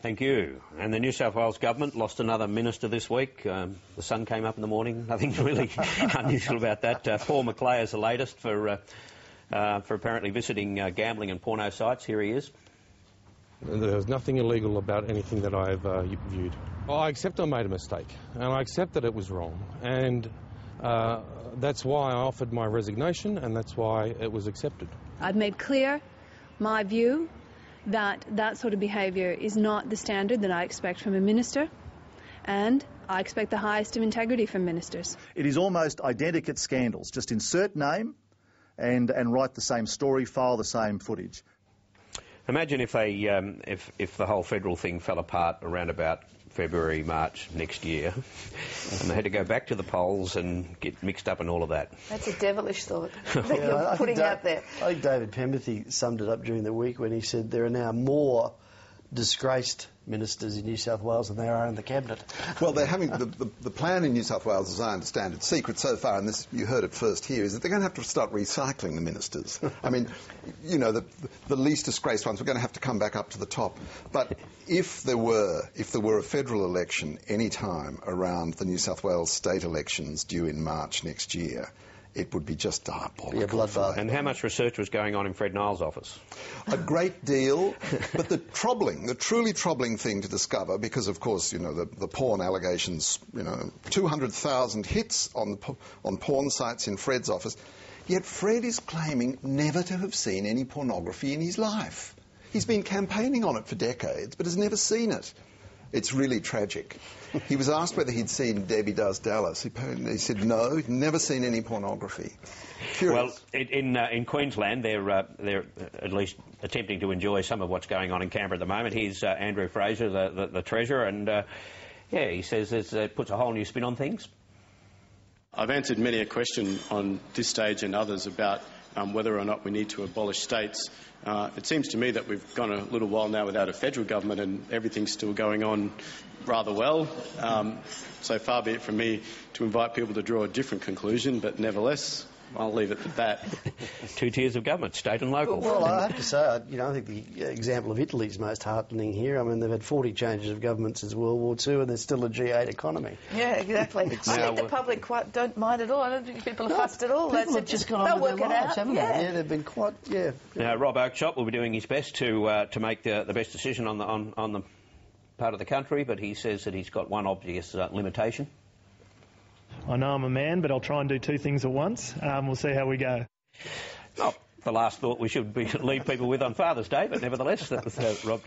Thank you. And the New South Wales government lost another minister this week. The sun came up in the morning. Nothing really unusual about that. Paul McLeay is the latest for apparently visiting gambling and porno sites. Here he is. There's nothing illegal about anything that I've viewed. I accept I made a mistake, and I accept that it was wrong, and that's why I offered my resignation, and that's why it was accepted. I've made clear my view that that sort of behaviour is not the standard that I expect from a minister, and I expect the highest of integrity from ministers. It is almost identical scandals. Just insert name and write the same story, file the same footage. Imagine if the whole federal thing fell apart around about February, March next year, and they had to go back to the polls and get mixed up in all of that. That's a devilish thought that you're putting out there. I think David Pemberthy summed it up during the week when he said there are now more disgraced ministers in New South Wales than there are in the Cabinet. Well, they're having the plan in New South Wales, as I understand it, secret so far, and this you heard it first here, is that they're going to have to start recycling the ministers. I mean, you know, the least disgraced ones, we're going to have to come back up to the top. But if there were a federal election any time around the New South Wales state elections due in March next year, it would be just diabolical. Yeah, bloodbath. And how much research was going on in Fred Niles' office? A great deal, but the truly troubling thing to discover, because of course, you know, the porn allegations, you know, 200,000 hits on porn sites in Fred's office, yet Fred is claiming never to have seen any pornography in his life. He's been campaigning on it for decades, but has never seen it. It's really tragic. He was asked whether he'd seen Debbie Does Dallas. He said no, he'd never seen any pornography. Curious. Well, in Queensland, they're at least attempting to enjoy some of what's going on in Canberra at the moment. Here's Andrew Fraser, the Treasurer, and yeah, he says it puts a whole new spin on things. I've answered many a question on this stage and others about whether or not we need to abolish states. It seems to me that we've gone a little while now without a federal government and everything's still going on rather well. So far be it from me to invite people to draw a different conclusion, but nevertheless, I'll leave it at that. Two tiers of government, state and local. Well, I have to say, I think the example of Italy is most heartening here. I mean, they've had 40 changes of government since World War II and they're still a G8 economy. Yeah, exactly. I think the public don't mind at all. I don't think people are fussed at all. People have just gone on with their lives, haven't they? Yeah, they've been quite, yeah. Now, Rob Oakeshott will be doing his best to make the best decision on the part of the country, but he says that he's got one obvious limitation. I know I'm a man, but I'll try and do two things at once. We'll see how we go. Oh, the last thought we should leave people with on Father's Day, but nevertheless, that was Rob.